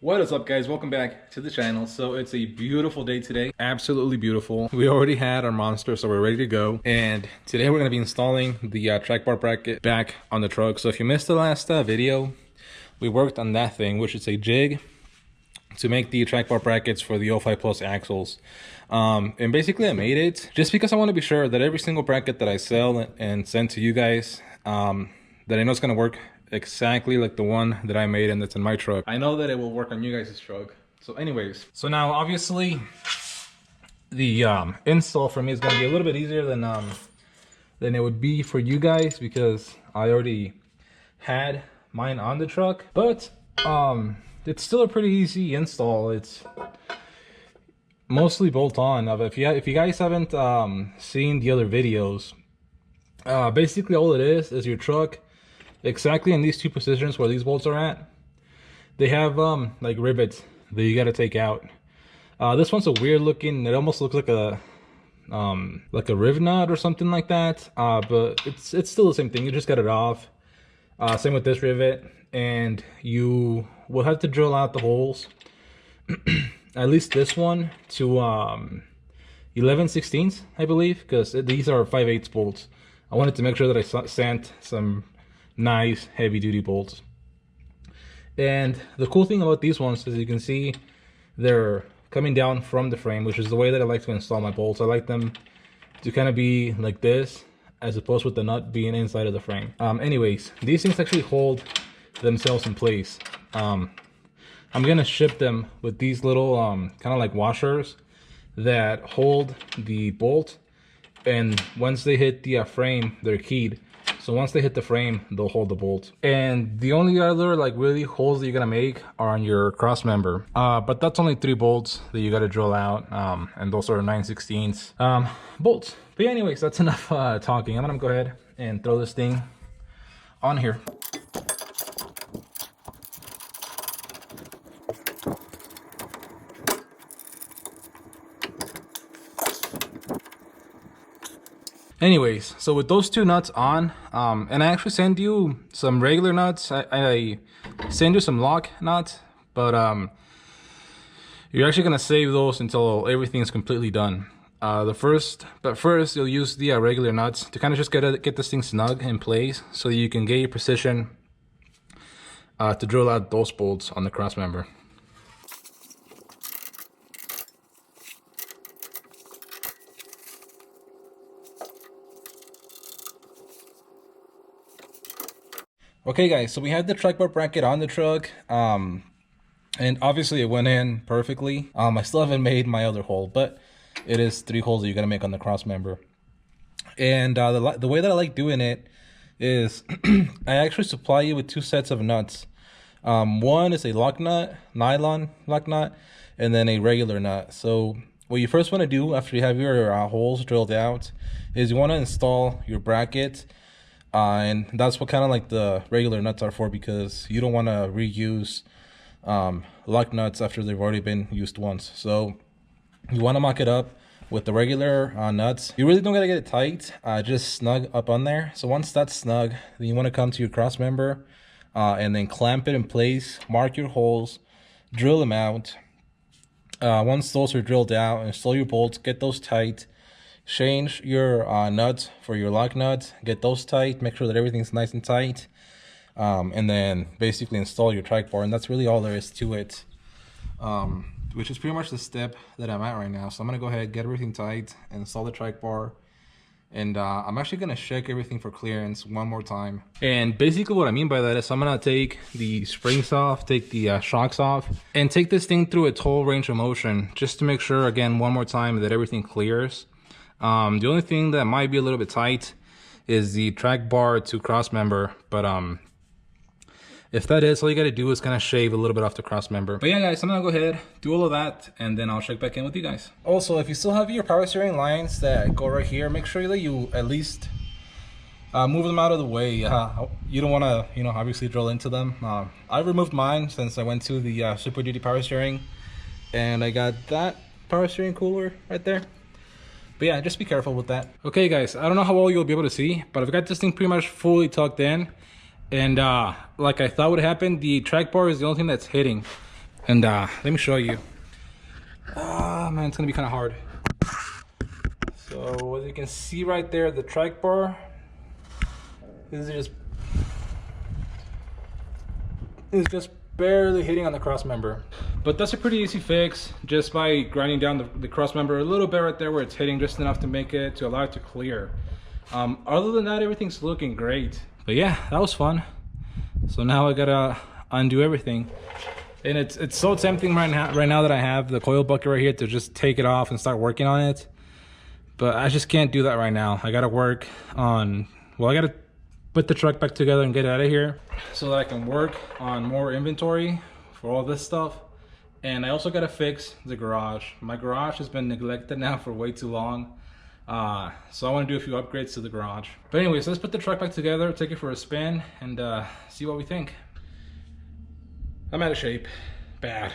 What is up, guys? Welcome back to the channel. So it's a beautiful day today, absolutely beautiful. We already had our monster, so we're ready to go, and today we're going to be installing the track bar bracket back on the truck. So if you missed the last video, we worked on that thing, which is a jig to make the track bar brackets for the 05 Plus axles. And basically I made it just because I want to be sure that every single bracket that I sell and send to you guys, that I know it's going to work exactly like the one that I made and that's in my truck. I know that it will work on you guys' truck. So anyways, so now obviously the install for me is going to be a little bit easier than it would be for you guys, because I already had mine on the truck. But it's still a pretty easy install. It's mostly bolt on. If you guys haven't seen the other videos, basically all it is your truck exactly in these two positions where these bolts are at. They have like rivets that you got to take out. This one's a weird looking, it almost looks like a riv nut or something like that, but it's still the same thing. You just got it off. Same with this rivet, and you will have to drill out the holes, at least this one, to 11/16, I believe, because these are 5/8 bolts. I wanted to make sure that I sent some nice heavy duty bolts. And the cool thing about these ones is you can see they're coming down from the frame, which is the way that I like to install my bolts. I like them to kind of be like this, as opposed with the nut being inside of the frame. Anyways, these things actually hold themselves in place. I'm gonna ship them with these little kind of like washers that hold the bolt, and once they hit the frame, they're keyed. So once they hit the frame, they'll hold the bolt. And the only other like really holes that you're gonna make are on your cross member. But that's only 3 bolts that you gotta drill out, and those are 9/16 bolts. But yeah, anyways, that's enough talking. I'm gonna go ahead and throw this thing on here. Anyways, so with those 2 nuts on, and I actually send you some regular nuts. I send you some lock nuts, but you're actually gonna save those until everything's completely done. First you'll use the regular nuts to kind of just get this thing snug in place, so you can get your precision to drill out those bolts on the cross member. Okay guys, so we had the track bar bracket on the truck, and obviously it went in perfectly. I still haven't made my other hole, but it is 3 holes that you're gonna make on the cross member. And the way that I like doing it is I actually supply you with 2 sets of nuts. One is a lock nut, nylon lock nut, and then a regular nut. So what you first want to do after you have your holes drilled out is you want to install your bracket. And that's what kind of like the regular nuts are for, because you don't want to reuse lock nuts after they've already been used once. So you want to mock it up with the regular nuts. You really don't gotta get it tight, just snug up on there. So once that's snug, then you want to come to your cross member and then clamp it in place, mark your holes, drill them out. Once those are drilled out, install your bolts, get those tight. Change your nuts for your lock nuts, get those tight, make sure that everything's nice and tight, and then basically install your track bar. And that's really all there is to it, which is pretty much the step that I'm at right now. So I'm gonna go ahead, get everything tight, install the track bar, and I'm actually gonna check everything for clearance one more time. And basically what I mean by that is I'm gonna take the springs off, take the shocks off, and take this thing through its whole range of motion, just to make sure, again, one more time, that everything clears. The only thing that might be a little bit tight is the track bar to cross member, but if that is, all you gotta do is kind of shave a little bit off the cross member. But yeah guys, I'm gonna go ahead, do all of that, and then I'll check back in with you guys. Also, if you still have your power steering lines that go right here, make sure that you at least move them out of the way. You don't want to, obviously drill into them. I removed mine since I went to the Super Duty power steering, and I got that power steering cooler right there. But yeah, just be careful with that. Okay guys, I don't know how well you'll be able to see, but I've got this thing pretty much fully tucked in. And like I thought would happen, the track bar is the only thing that's hitting. And let me show you. Man, it's gonna be kind of hard. So as you can see right there, the track bar is just barely hitting on the cross member. But that's a pretty easy fix, just by grinding down the cross member a little bit right there where it's hitting, just enough to make it, to allow it to clear. Other than that, everything's looking great. But yeah, that was fun. So now I gotta undo everything. And it's so tempting right now that I have the coil bucket right here to just take it off and start working on it. But I just can't do that right now. I gotta work on, well, I gotta put the truck back together and get it out of here so that I can work on more inventory for all this stuff. And I also gotta fix the garage. My garage has been neglected now for way too long. So I want to do a few upgrades to the garage. But anyways, let's put the truck back together, take it for a spin, and see what we think. I'm out of shape. Bad.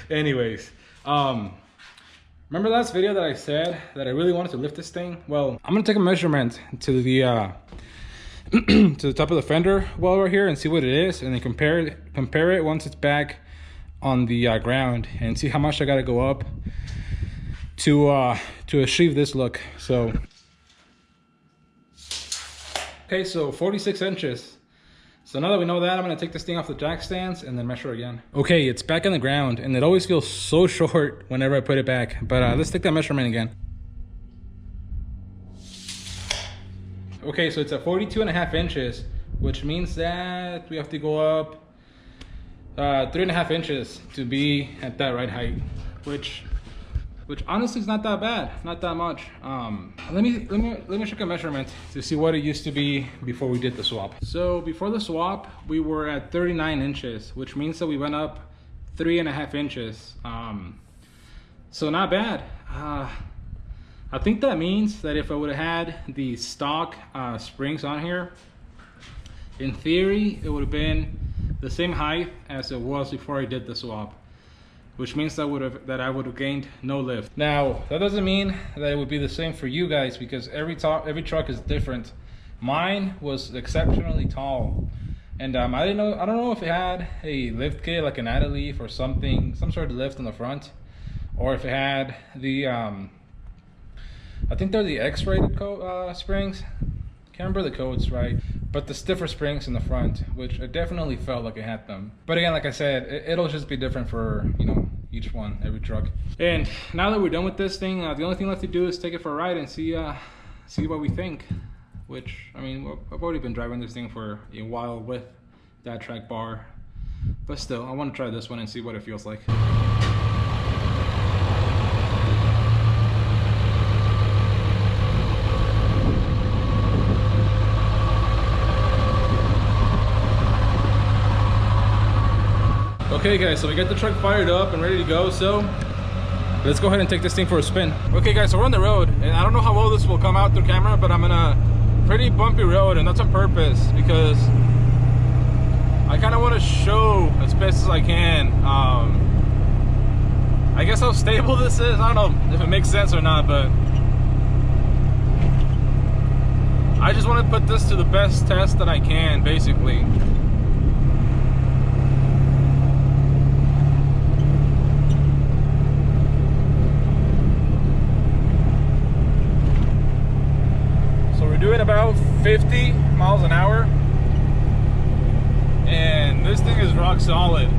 Anyways, remember last video that I said that I really wanted to lift this thing? Well, I'm gonna take a measurement to the to the top of the fender well right here and see what it is, and then compare it once it's back on the ground, and see how much I gotta go up to achieve this look. So okay, so 46 inches. So now that we know that, I'm gonna take this thing off the jack stands and then measure again. Okay, it's back on the ground, and it always feels so short whenever I put it back. But let's take that measurement again. Okay, so it's at 42.5 inches, which means that we have to go up 3.5 inches to be at that right height, which honestly is not that bad, not that much. Let me check a measurement to see what it used to be before we did the swap. So before the swap, we were at 39 inches, which means that we went up 3.5 inches. So not bad. I think that means that if I would have had the stock springs on here, in theory, it would have been the same height as it was before I did the swap, which means that I would have gained no lift. Now, that doesn't mean that it would be the same for you guys, because every truck is different. Mine was exceptionally tall, and I don't know if it had a lift kit like an Adeleaf or something, some sort of lift on the front, or if it had the I think they're the X-rated springs. Can't remember the codes, right? But the stiffer springs in the front, which I definitely felt like it had them. But again, like I said, it'll just be different for, you know, each one, every truck. And now that we're done with this thing, the only thing left to do is take it for a ride and see what we think. Which, I mean, I've already been driving this thing for a while with that track bar, but still, I want to try this one and see what it feels like. Okay guys, so we got the truck fired up and ready to go, so let's go ahead and take this thing for a spin. Okay guys, so we're on the road, and I don't know how well this will come out through camera, but I'm in a pretty bumpy road, and that's on purpose because I kind of want to show as best as I can, I guess how stable this is. I don't know if it makes sense or not, but I just want to put this to the best test that I can, basically. Doing about 50 miles an hour, and this thing is rock solid.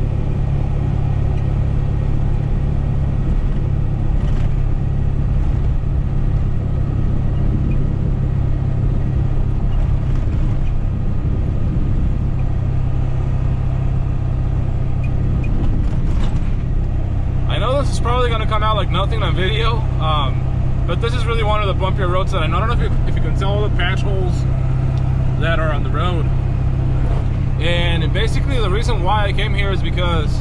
I know this is probably going to come out like nothing on video, but this is really one of the bumpier roads that I know. I don't know if you can tell all the patch holes that are on the road. And basically the reason why I came here is because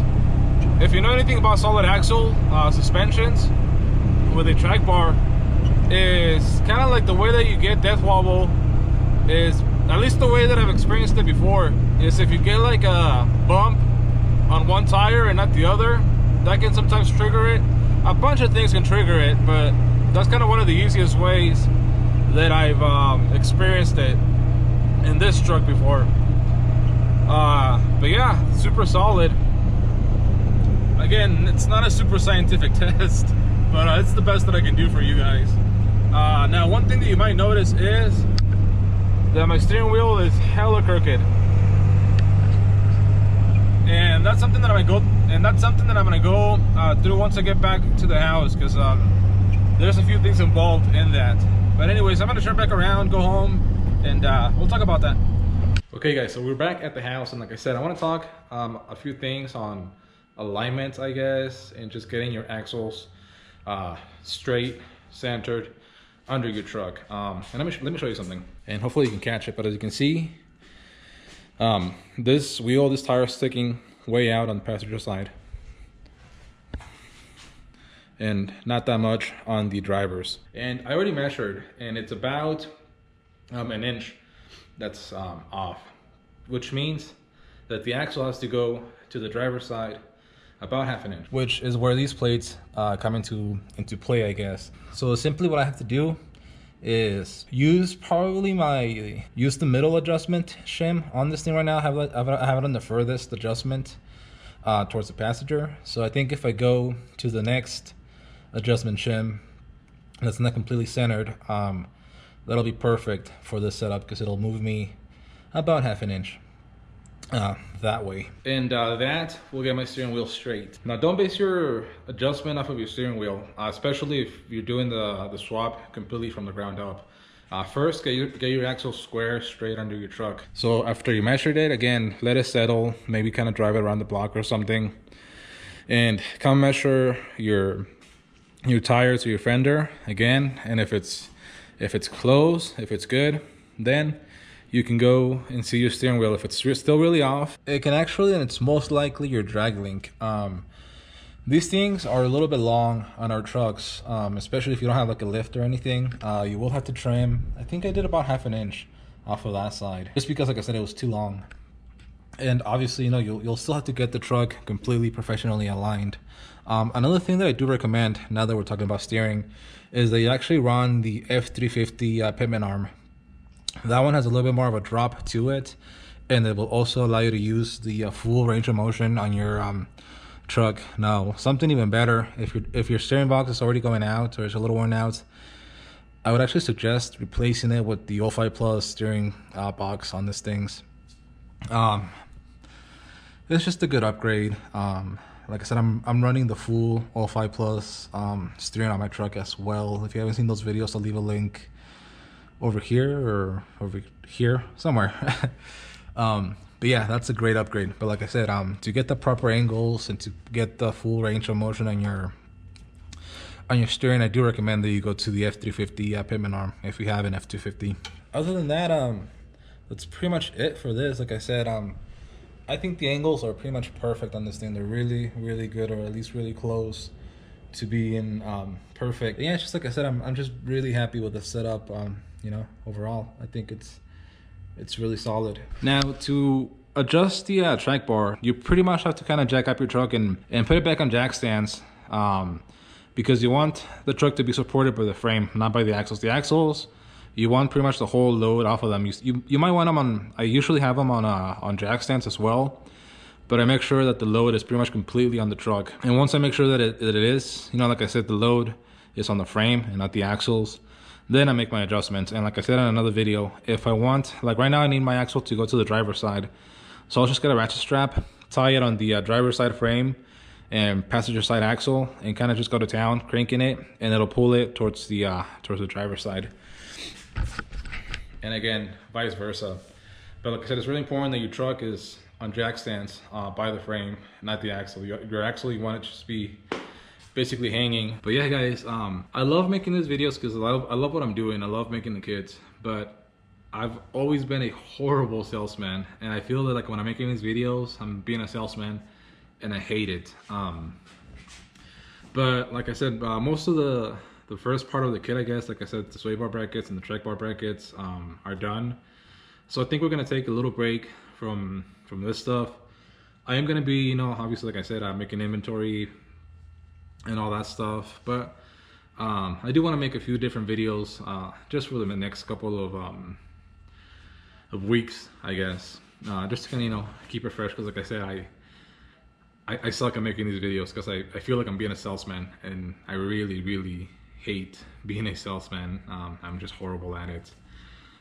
if you know anything about solid axle suspensions with a track bar, is kind of like the way that you get death wobble is, at least the way that I've experienced it before, is if you get like a bump on one tire and not the other, that can sometimes trigger it. A bunch of things can trigger it, but that's kind of one of the easiest ways that I've experienced it in this truck before. But yeah, super solid. again, it's not a super scientific test, but it's the best that I can do for you guys. Now, one thing that you might notice is that my steering wheel is hella crooked, and that's something that I'm gonna go through once I get back to the house, because there's a few things involved in that. But anyways, I'm gonna turn back around, go home, and we'll talk about that. Okay guys, so we're back at the house, and like I said, I want to talk a few things on alignment, I guess, and just getting your axles straight, centered under your truck. And let me show you something, and hopefully you can catch it. But as you can see, this tire is sticking way out on the passenger side, and not that much on the driver's. And I already measured, and it's about an inch that's off, which means that the axle has to go to the driver's side about half an inch, which is where these plates come into play, I guess. So simply what I have to do is use the middle adjustment shim on this thing right now. I have it on the furthest adjustment towards the passenger. So I think if I go to the next adjustment shim that's not completely centered, that'll be perfect for this setup, because it'll move me about half an inch that way, and that will get my steering wheel straight. Now, don't base your adjustment off of your steering wheel, especially if you're doing the swap completely from the ground up. First, get your axle square, straight under your truck. So after you measured it, again, let it settle, maybe kind of drive it around the block or something, and come measure your tires or your fender again. And if it's close, if it's good, then you can go and see your steering wheel. If it's still really off, it can actually, and it's most likely your drag link. These things are a little bit long on our trucks, especially if you don't have like a lift or anything. You will have to trim. I think I did about half an inch off of that side, just because, like I said, it was too long. And obviously, you know, you'll still have to get the truck completely professionally aligned. Another thing that I do recommend, now that we're talking about steering, is that you actually run the F350 Pitman Arm. That one has a little bit more of a drop to it, and it will also allow you to use the full range of motion on your truck. Now, something even better, if your steering box is already going out or it's a little worn out, I would actually suggest replacing it with the 05 Plus steering box on these things. It's just a good upgrade. Like I said, I'm running the full 05 Plus steering on my truck as well. If you haven't seen those videos, I'll leave a link over here or over here somewhere. But yeah, that's a great upgrade. But like I said, to get the proper angles and to get the full range of motion on your steering, I do recommend that you go to the F350 Pitman Arm if you have an F250. Other than that, that's pretty much it for this. Like I said, I think the angles are pretty much perfect on this thing. They're really, really good, or at least really close to being perfect. Yeah, it's just like I said, I'm just really happy with the setup. You know, overall, I think it's really solid. Now, to adjust the track bar, you pretty much have to kind of jack up your truck and put it back on jack stands, because you want the truck to be supported by the frame, not by the axles. The axles, you want pretty much the whole load off of them. You might want them on, I usually have them on jack stands as well, but I make sure that the load is pretty much completely on the truck. And once I make sure that it is, you know, like I said, the load is on the frame and not the axles, then I make my adjustments. And like I said in another video, if I want, like right now I need my axle to go to the driver's side, so I'll just get a ratchet strap, tie it on the driver's side frame and passenger side axle, and kind of just go to town cranking it, and it'll pull it towards the driver's side. And again, vice versa. But like I said, it's really important that your truck is on jack stands by the frame, not the axle. Your axle, you want it to just be basically hanging. But yeah, guys, I love making these videos because I love what I'm doing. I love making the kits, but I've always been a horrible salesman, and I feel that like when I'm making these videos, I'm being a salesman, and I hate it. But like I said, most of the first part of the kit, I guess, like I said, the sway bar brackets and the track bar brackets are done. So I think we're gonna take a little break from this stuff. I am gonna be, you know, obviously, like I said, I'm making inventory and all that stuff, but I do want to make a few different videos just for the next couple of weeks, I guess, just to kind of, you know, keep it fresh, because like I said, I suck at making these videos because I feel like I'm being a salesman, and I really hate being a salesman. I'm just horrible at it.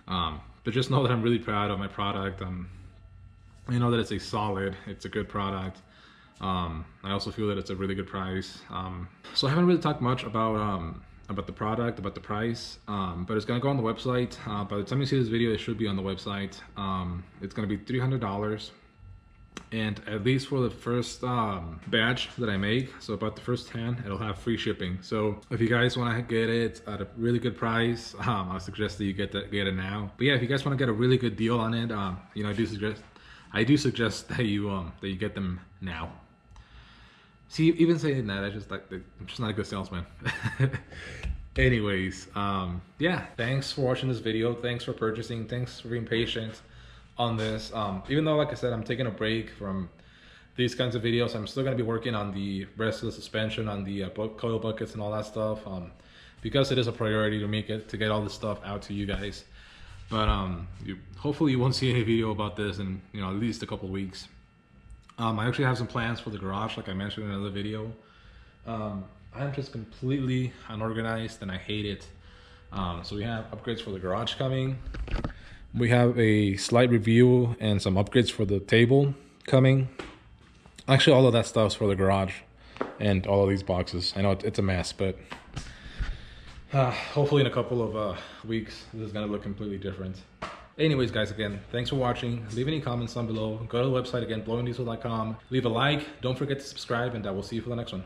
But just know that I'm really proud of my product. You know that it's a good product. I also feel that it's a really good price. So I haven't really talked much about the product, about the price, but it's gonna go on the website. By the time you see this video, it should be on the website. It's gonna be $300. And at least for the first batch that I make, so about the first 10, it'll have free shipping. So if you guys want to get it at a really good price, I suggest that you get it now. But yeah, if you guys want to get a really good deal on it, you know, I do suggest that you get them now. See, even saying that, I'm just not a good salesman. Anyways, yeah, thanks for watching this video. Thanks for purchasing. Thanks for being patient on this. Even though, like I said, I'm taking a break from these kinds of videos, I'm still going to be working on the rest of the suspension, on the coil buckets and all that stuff, because it is a priority to get all this stuff out to you guys. But hopefully you won't see any video about this in, you know, at least a couple weeks. I actually have some plans for the garage, like I mentioned in another video. I'm just completely unorganized and I hate it. So we have upgrades for the garage coming. We have a slight review and some upgrades for the table coming. Actually, all of that stuff's for the garage and all of these boxes. I know it's a mess, but hopefully in a couple of weeks, this is gonna look completely different. Anyways, guys, again, thanks for watching. Leave any comments down below. Go to the website again, blowingdiesel.com. Leave a like. Don't forget to subscribe, and I will see you for the next one.